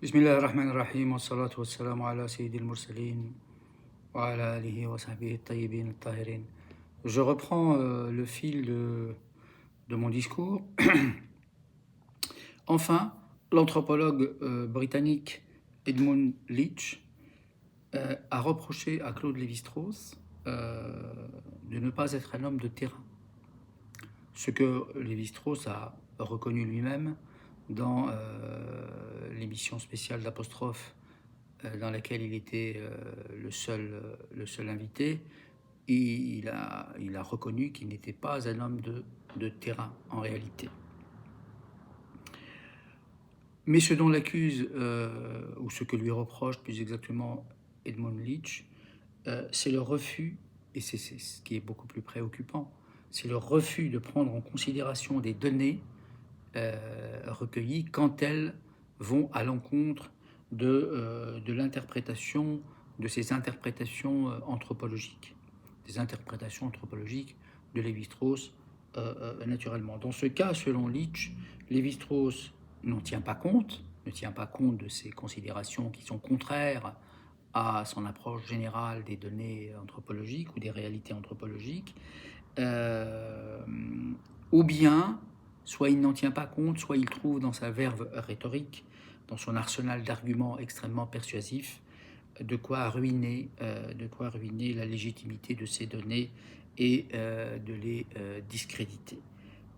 بسم الله الرحمن الرحيم والصلاة والسلام على سيد المرسلين وعلى آله وصحبه الطيبين الطاهرين. Je reprends le fil de mon discours. Enfin, l'anthropologue britannique Edmund Leach a reproché à Claude Lévi-Strauss de ne pas être un homme de terrain. Ce que Lévi-Strauss a reconnu lui-même dans l'émission spéciale d'Apostrophe dans laquelle il était le seul invité, il a reconnu qu'il n'était pas un homme de terrain en réalité. Mais ce dont l'accuse, ou ce que lui reproche plus exactement Edmund Leach, c'est le refus, et c'est ce qui est beaucoup plus préoccupant, c'est le refus de prendre en considération des données recueillies quand elles vont à l'encontre de l'interprétation, de ces interprétations anthropologiques, des interprétations anthropologiques de Lévi-Strauss naturellement. Dans ce cas, selon Leach, Lévi-Strauss ne tient pas compte de ces considérations qui sont contraires à son approche générale des données anthropologiques ou des réalités anthropologiques, ou bien soit il n'en tient pas compte, soit il trouve dans sa verve rhétorique, dans son arsenal d'arguments extrêmement persuasifs, de quoi ruiner la légitimité de ces données et de les discréditer.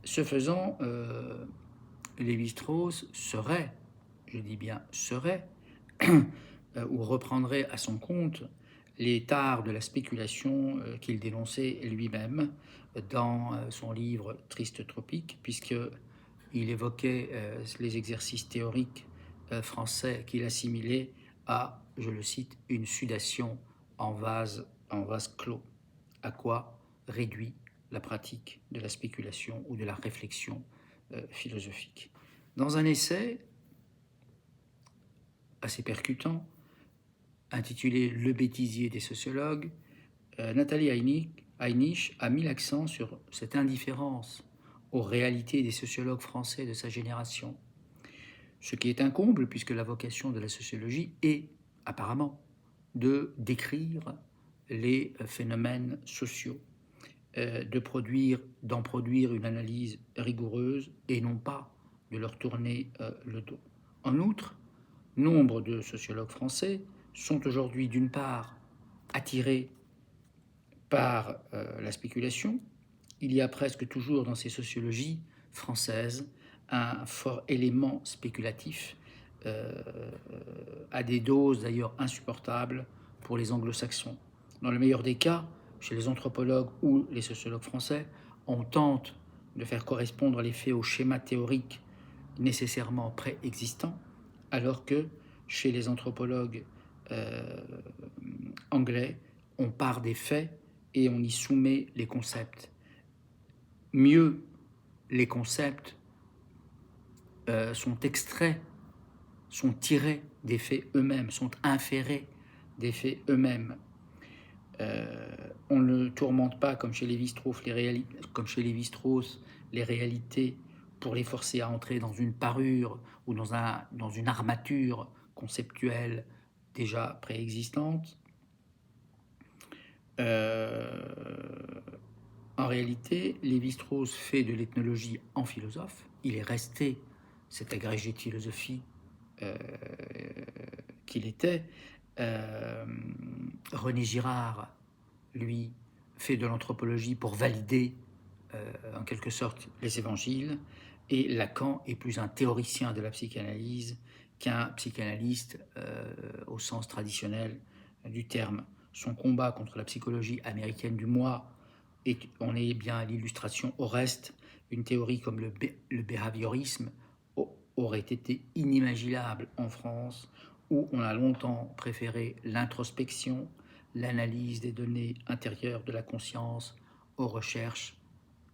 Ce faisant, Lévi-Strauss serait, je dis bien serait, ou reprendrait à son compte les tares de la spéculation qu'il dénonçait lui-même dans son livre Triste Tropique, puisqu'il évoquait les exercices théoriques français qu'il assimilait à, je le cite, une sudation en vase clos, à quoi réduit la pratique de la spéculation ou de la réflexion philosophique. Dans un essai assez percutant, intitulé Le bêtisier des sociologues, Nathalie Heinisch a mis l'accent sur cette indifférence aux réalités des sociologues français de sa génération. Ce qui est un comble, puisque la vocation de la sociologie est, apparemment, de décrire les phénomènes sociaux, d'en produire une analyse rigoureuse et non pas de leur tourner le dos. En outre, nombre de sociologues français sont aujourd'hui d'une part attirés par la spéculation. Il y a presque toujours dans ces sociologies françaises un fort élément spéculatif, à des doses d'ailleurs insupportables pour les anglo-saxons. Dans le meilleur des cas, chez les anthropologues ou les sociologues français, on tente de faire correspondre les faits au schéma théorique nécessairement préexistant, alors que chez les anthropologues anglais, on part des faits et on y soumet les concepts. Mieux, les concepts sont extraits, sont tirés des faits eux-mêmes, sont inférés des faits eux-mêmes. On ne tourmente pas, comme chez Lévi-Strauss, les réalités pour les forcer à entrer dans une parure ou dans une armature conceptuelle déjà préexistante. En réalité, Lévi-Strauss fait de l'ethnologie en philosophe. Il est resté cet agrégé de philosophie qu'il était. René Girard, lui, fait de l'anthropologie pour valider en quelque sorte les évangiles, et Lacan est plus un théoricien de la psychanalyse qu'un psychanalyste au sens traditionnel du terme. Son combat contre la psychologie américaine du moi, et on est bien à l'illustration. Au reste, une théorie comme le behaviorisme aurait été inimaginable en France, où on a longtemps préféré l'introspection, l'analyse des données intérieures de la conscience aux recherches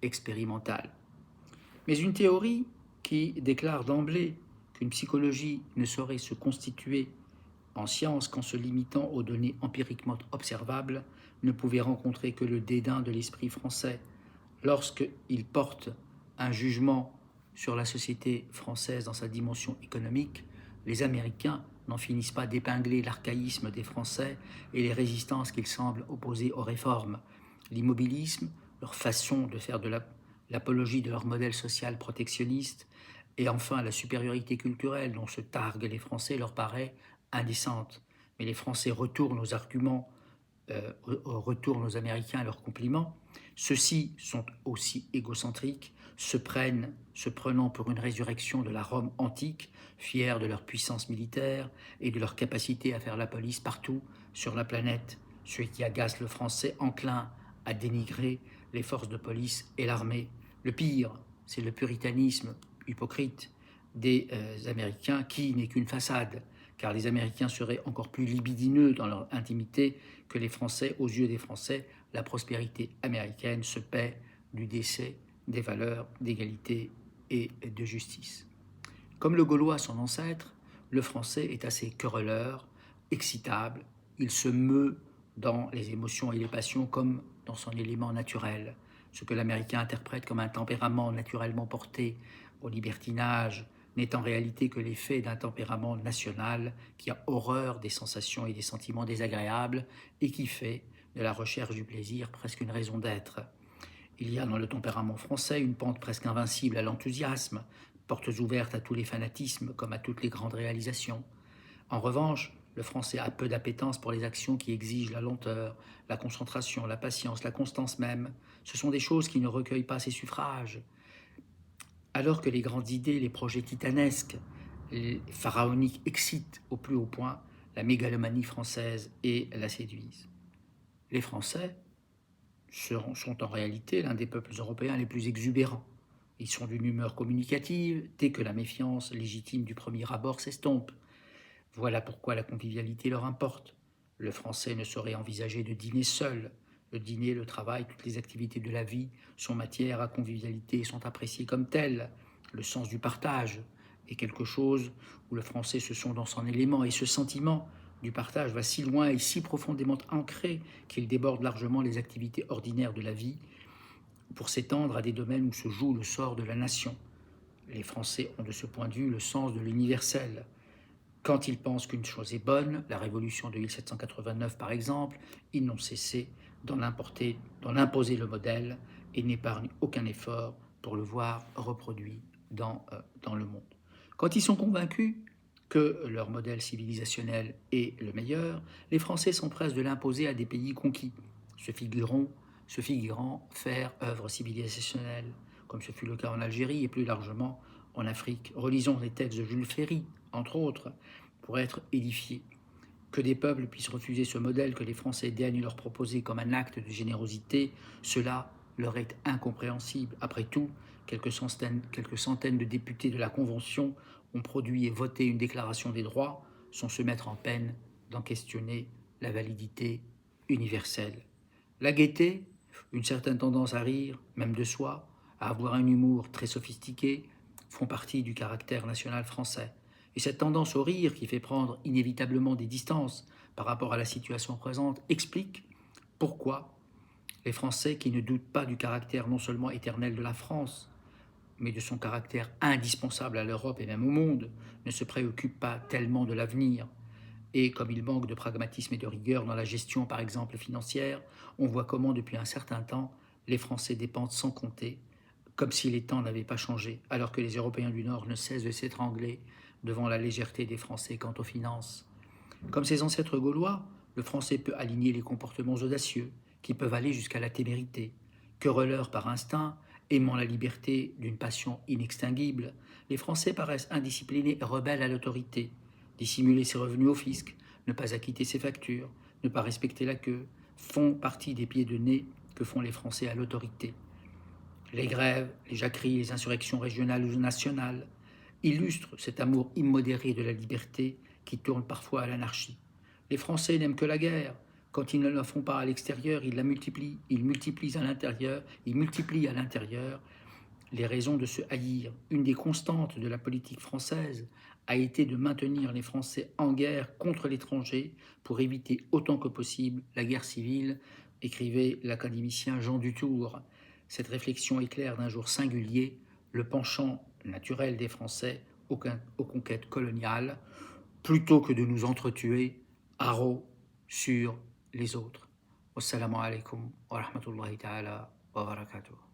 expérimentales. Mais une théorie qui déclare d'emblée qu'une psychologie ne saurait se constituer en science qu'en se limitant aux données empiriquement observables ne pouvait rencontrer que le dédain de l'esprit français lorsqu'il porte un jugement sur la société française dans sa dimension économique, les Américains n'en finissent pas d'épingler l'archaïsme des Français et les résistances qu'ils semblent opposer aux réformes. L'immobilisme, leur façon de faire de l'apologie de leur modèle social protectionniste, et enfin la supériorité culturelle dont se targuent les Français leur paraît indécente. Mais les Français retournent aux arguments, retournent aux Américains leurs compliments. Ceux-ci sont aussi égocentriques, se prenant pour une résurrection de la Rome antique, fiers de leur puissance militaire et de leur capacité à faire la police partout sur la planète, ce qui agace le Français enclin à dénigrer les forces de police et l'armée. Le pire, c'est le puritanisme hypocrite des Américains qui n'est qu'une façade, car les Américains seraient encore plus libidineux dans leur intimité que les Français. Aux yeux des Français, la prospérité américaine se paie du décès des valeurs d'égalité et de justice. Comme le Gaulois, son ancêtre, le Français est assez querelleur, excitable, il se meut dans les émotions et les passions comme dans son élément naturel, ce que l'Américain interprète comme un tempérament naturellement porté au libertinage n'est en réalité que l'effet d'un tempérament national qui a horreur des sensations et des sentiments désagréables et qui fait de la recherche du plaisir presque une raison d'être. Il y a dans le tempérament français une pente presque invincible à l'enthousiasme, portes ouvertes à tous les fanatismes comme à toutes les grandes réalisations. En revanche, le Français a peu d'appétence pour les actions qui exigent la lenteur, la concentration, la patience, la constance même. Ce sont des choses qui ne recueillent pas ses suffrages. Alors que les grandes idées, les projets titanesques, les pharaoniques excitent au plus haut point la mégalomanie française et la séduisent. Les Français sont en réalité l'un des peuples européens les plus exubérants. Ils sont d'une humeur communicative dès que la méfiance légitime du premier abord s'estompe. Voilà pourquoi la convivialité leur importe. Le Français ne saurait envisager de dîner seul. Le dîner, le travail, toutes les activités de la vie sont matière à convivialité et sont appréciées comme telles. Le sens du partage est quelque chose où le Français se sent dans son élément et ce sentiment du partage va si loin et si profondément ancré qu'il déborde largement les activités ordinaires de la vie pour s'étendre à des domaines où se joue le sort de la nation. Les Français ont de ce point de vue le sens de l'universel. Quand ils pensent qu'une chose est bonne, la révolution de 1789 par exemple, ils n'ont cessé d'en imposer le modèle et n'épargnent aucun effort pour le voir reproduit dans le monde. Quand ils sont convaincus que leur modèle civilisationnel est le meilleur, les Français s'empressent de l'imposer à des pays conquis, se figurant faire œuvre civilisationnelle, comme ce fut le cas en Algérie et plus largement en Afrique. Relisons les textes de Jules Ferry, entre autres, pour être édifiés. Que des peuples puissent refuser ce modèle que les Français daignent leur proposer comme un acte de générosité, cela leur est incompréhensible. Après tout, quelques centaines de députés de la Convention ont produit et voté une déclaration des droits sans se mettre en peine d'en questionner la validité universelle. La gaieté, une certaine tendance à rire, même de soi, à avoir un humour très sophistiqué, font partie du caractère national français. Et cette tendance au rire qui fait prendre inévitablement des distances par rapport à la situation présente explique pourquoi les Français qui ne doutent pas du caractère non seulement éternel de la France, mais de son caractère indispensable à l'Europe et même au monde, ne se préoccupent pas tellement de l'avenir. Et comme il manque de pragmatisme et de rigueur dans la gestion, par exemple financière, on voit comment depuis un certain temps, les Français dépensent sans compter, comme si les temps n'avaient pas changé, alors que les Européens du Nord ne cessent de s'étrangler devant la légèreté des Français quant aux finances. Comme ses ancêtres gaulois, le Français peut aligner les comportements audacieux, qui peuvent aller jusqu'à la témérité. Querelleurs par instinct, aimant la liberté d'une passion inextinguible, les Français paraissent indisciplinés et rebelles à l'autorité. Dissimuler ses revenus au fisc, ne pas acquitter ses factures, ne pas respecter la queue, font partie des pieds de nez que font les Français à l'autorité. Les grèves, les jacqueries, les insurrections régionales ou nationales illustrent cet amour immodéré de la liberté qui tourne parfois à l'anarchie. Les Français n'aiment que la guerre. Quand ils ne la font pas à l'extérieur, ils la multiplient. Ils multiplient à l'intérieur. Les raisons de se haïr. Une des constantes de la politique française a été de maintenir les Français en guerre contre l'étranger pour éviter autant que possible la guerre civile, écrivait l'académicien Jean Dutour. Cette réflexion éclaire d'un jour singulier le penchant naturel des Français aux conquêtes coloniales, plutôt que de nous entretuer haro sur les autres. Wassalamu alaikum wa rahmatullahi ta'ala wa barakatuh.